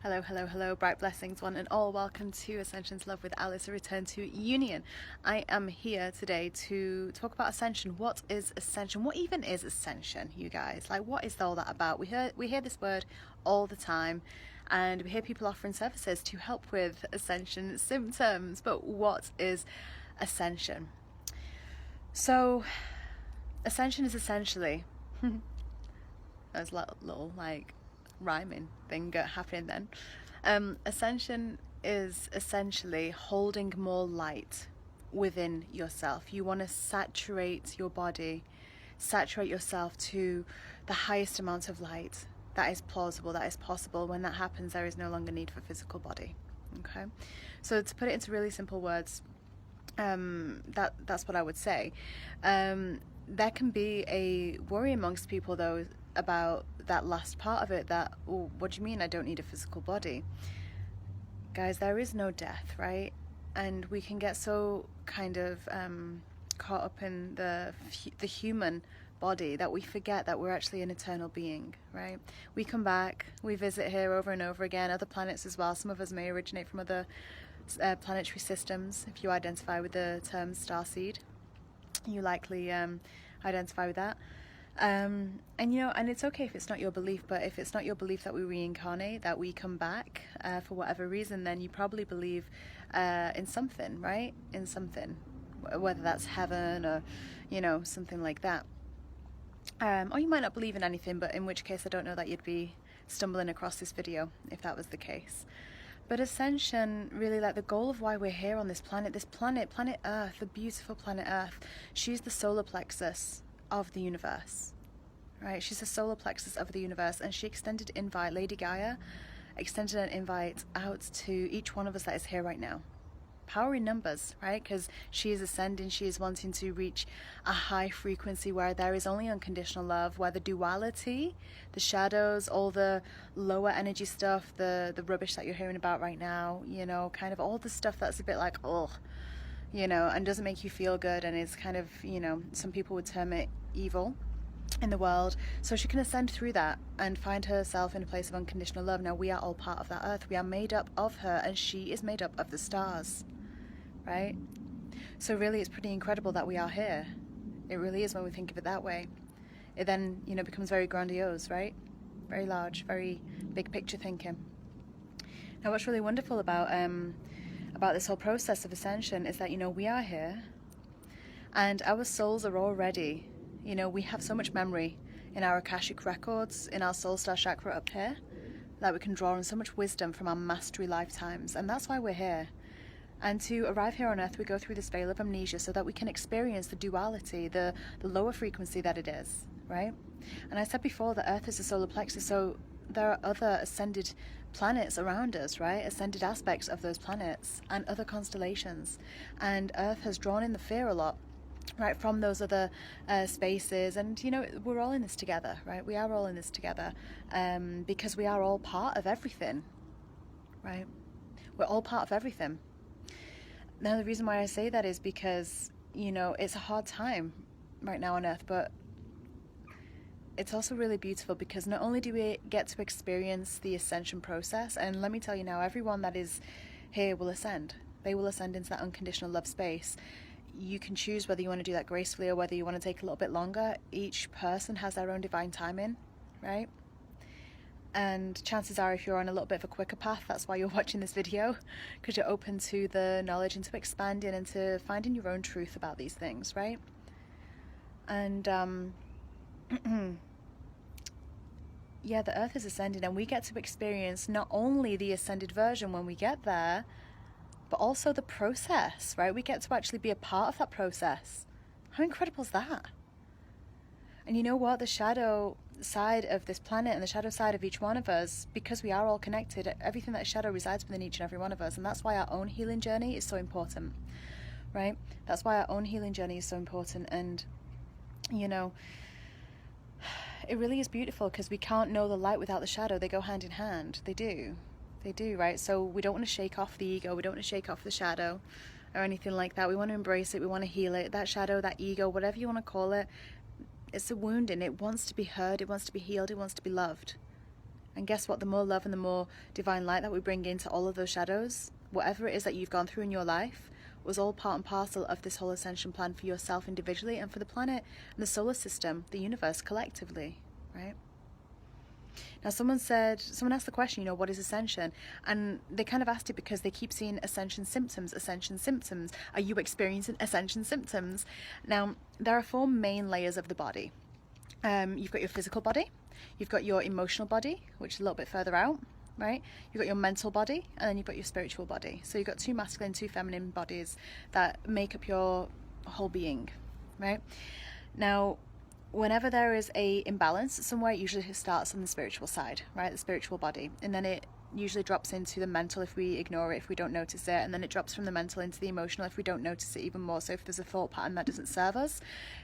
Hello, hello, hello, bright blessings, one and all. Welcome to Ascension's Love with Alice, a return to union. I am here today to talk about ascension. What is ascension? What even is ascension, you guys? Like, what is all that about? We hear this word all the time, and we hear people offering services to help with ascension symptoms. But what is ascension? So, ascension is essentially there's a little like rhyming thing happening then. Ascension is essentially holding more light within yourself. You want to saturate your body, saturate yourself to the highest amount of light that is plausible, that is possible. When that happens, there is no longer need for physical body. Okay, so to put it into really simple words, that's what I would say. There can be a worry amongst people though about that last part of it, that, oh, what do you mean I don't need a physical body? Guys, there is no death, right? And we can get so kind of caught up in the human body that we forget that we're actually an eternal being, right? We come back, we visit here over and over again, other planets as well. Some of us may originate from other planetary systems. If you identify with the term starseed, you likely identify with that. And it's okay if it's not your belief, but if it's not your belief that we reincarnate, that we come back for whatever reason, then you probably believe in something, right? In something, whether that's heaven or, something like that. Or you might not believe in anything, but in which case I don't know that you'd be stumbling across this video if that was the case. But ascension, really, like the goal of why we're here on this planet Earth, the beautiful planet Earth, she's the solar plexus of the universe, right? She's the solar plexus of the universe, and she extended invite, Lady Gaia extended an invite out to each one of us that is here right now. Power in numbers, right? Because she is ascending, she is wanting to reach a high frequency where there is only unconditional love, where the duality, the shadows, all the lower energy stuff, the rubbish that you're hearing about right now, kind of all the stuff that's a bit like, and doesn't make you feel good, and is kind of, some people would term it evil in the world. So she can ascend through that and find herself in a place of unconditional love. Now, we are all part of that earth. We are made up of her, and she is made up of the stars, right? So really, it's pretty incredible that we are here. It really is when we think of it that way. It then, becomes very grandiose, right? Very large, very big picture thinking. Now, what's really wonderful about this whole process of ascension is that, we are here, and our souls are already, we have so much memory in our Akashic records, in our soul star chakra up here, that we can draw on so much wisdom from our mastery lifetimes, and that's why we're here. And to arrive here on Earth, we go through this veil of amnesia so that we can experience the duality, the lower frequency that it is, right? And I said before that Earth is a solar plexus, so there are other ascended planets around us, right? Ascended aspects of those planets and other constellations. And Earth has drawn in the fear a lot, right, from those other spaces. And, we're all in this together, right? We are all in this together because we are all part of everything, right? We're all part of everything. Now, the reason why I say that is because, it's a hard time right now on Earth, but it's also really beautiful because not only do we get to experience the ascension process, and let me tell you now, everyone that is here will ascend. They will ascend into that unconditional love space. You can choose whether you want to do that gracefully or whether you want to take a little bit longer. Each person has their own divine timing, right? And chances are, if you're on a little bit of a quicker path, that's why you're watching this video, because you're open to the knowledge and to expanding and to finding your own truth about these things, right? And yeah, the Earth is ascending, and we get to experience not only the ascended version when we get there, but also the process, right? We get to actually be a part of that process. How incredible is that? And you know what? The shadow side of this planet and the shadow side of each one of us, because we are all connected, everything that is shadow resides within each and every one of us. And that's why our own healing journey is so important, right? That's why our own healing journey is so important. And, it really is beautiful because we can't know the light without the shadow. They go hand in hand. They do, right? So we don't want to shake off the ego. We don't want to shake off the shadow or anything like that. We want to embrace it. We want to heal it. That shadow, that ego, whatever you want to call it, it's a wounding. It wants to be heard. It wants to be healed. It wants to be loved. And guess what? The more love and the more divine light that we bring into all of those shadows, whatever it is that you've gone through in your life, was all part and parcel of this whole ascension plan for yourself individually and for the planet and the solar system, the universe collectively, right? Now, someone asked the question, what is ascension? And they kind of asked it because they keep seeing ascension symptoms. Are you experiencing ascension symptoms? Now, there are 4 main layers of the body. You've got your physical body, you've got your emotional body, which is a little bit further out, right? You've got your mental body, and then you've got your spiritual body. So you've got 2 masculine, 2 feminine bodies that make up your whole being, right? Now, whenever there is a imbalance somewhere, it usually starts on the spiritual side, right? The spiritual body. And then it usually drops into the mental if we ignore it, if we don't notice it. And then it drops from the mental into the emotional if we don't notice it even more. So if there's a thought pattern that doesn't serve us,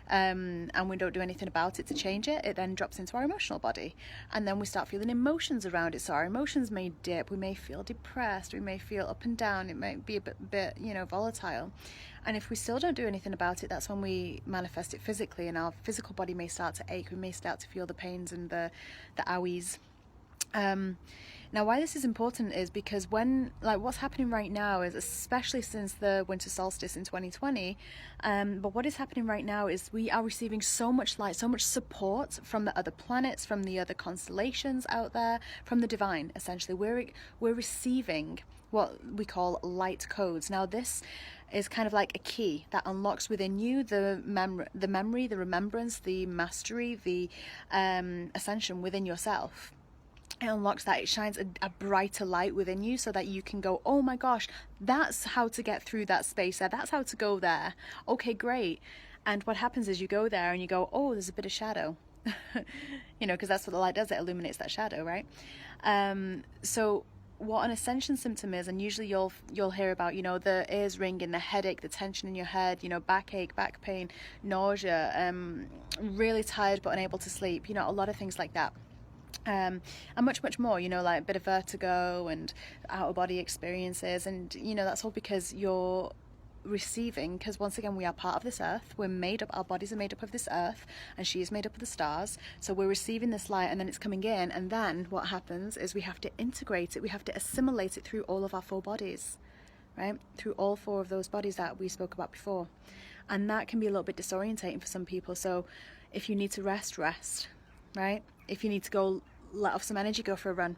and we don't do anything about it to change it, it then drops into our emotional body. And then we start feeling emotions around it. So our emotions may dip. We may feel depressed. We may feel up and down. It might be a bit volatile. And if we still don't do anything about it, that's when we manifest it physically, and our physical body may start to ache. We may start to feel the pains and the owies. Now, why this is important is because what's happening right now is, especially since the winter solstice in 2020, but what is happening right now is we are receiving so much light, so much support from the other planets, from the other constellations out there, from the divine, essentially. We're receiving what we call light codes. Now, this is kind of like a key that unlocks within you the memory, the remembrance, the mastery, the ascension within yourself. It unlocks that. It shines a brighter light within you so that you can go, oh my gosh, that's how to get through that space there. That's how to go there. Okay, great. And what happens is you go there and you go, oh, there's a bit of shadow. Because that's what the light does. It illuminates that shadow, right? So what an ascension symptom is, and usually you'll hear about, the ears ringing, the headache, the tension in your head, backache, back pain, nausea, really tired but unable to sleep, a lot of things like that. And much more, like a bit of vertigo and out of body experiences, and that's all because you're receiving, because once again we are part of this earth. Our bodies are made up of this earth, and she is made up of the stars. So we're receiving this light, and then it's coming in, and then what happens is we have to integrate it, we have to assimilate it through all of our 4 bodies, right? Through all 4 of those bodies that we spoke about before. And that can be a little bit disorientating for some people. So if you need to rest, right? If you need to go let off some energy, go for a run,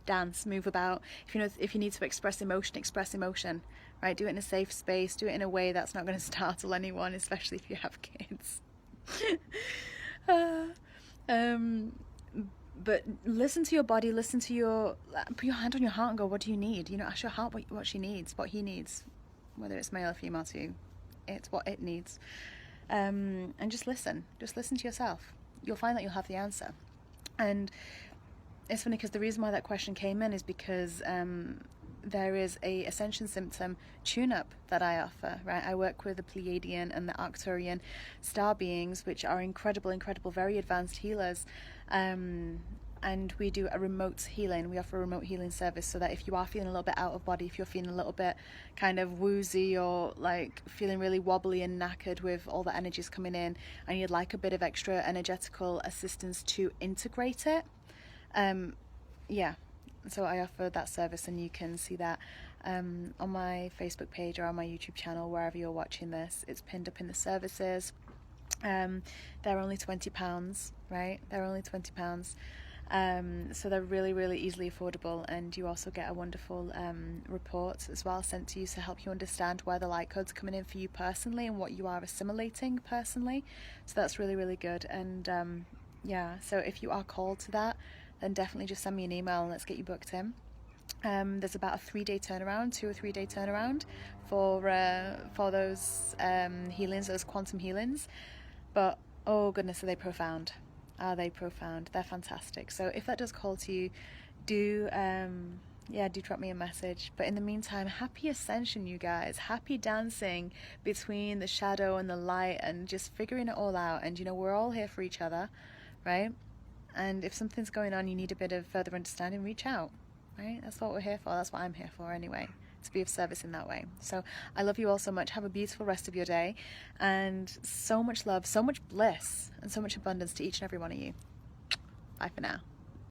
dance, move about. If you need to express emotion, right? Do it in a safe space. Do it in a way that's not going to startle anyone, especially if you have kids. But listen to your body. Put your hand on your heart and go, what do you need? Ask your heart what she needs, what he needs, whether it's male or female to you. It's what it needs. And just listen to yourself. You'll find that you'll have the answer. And it's funny because the reason why that question came in is because there is a ascension symptom tune-up that I offer, right? I work with the Pleiadian and the Arcturian star beings, which are incredible, very advanced healers. And we do a remote healing. We offer a remote healing service so that if you are feeling a little bit out of body, if you're feeling a little bit kind of woozy or like feeling really wobbly and knackered with all the energies coming in, and you'd like a bit of extra energetical assistance to integrate it, so I offer that service, and you can see that on my Facebook page or on my YouTube channel, wherever you're watching this. It's pinned up in the services. They're only £20, right? They're only £20. So they're really easily affordable, and you also get a wonderful report as well sent to you to help you understand where the light codes are coming in for you personally and what you are assimilating personally. So that's really good. And so if you are called to that, then definitely just send me an email and let's get you booked in. There's about a 3-day turnaround, 2 or 3 day turnaround for those healings, those quantum healings. But oh goodness, are they profound? Are they profound? They're fantastic. So if that does call to you, do drop me a message. But in the meantime, happy ascension, you guys. Happy dancing between the shadow and the light, and just figuring it all out. And we're all here for each other, right? And if something's going on, you need a bit of further understanding, reach out, right? That's what we're here for. That's what I'm here for anyway, to be of service in that way. So I love you all so much. Have a beautiful rest of your day, and so much love, so much bliss, and so much abundance to each and every one of you. Bye for now.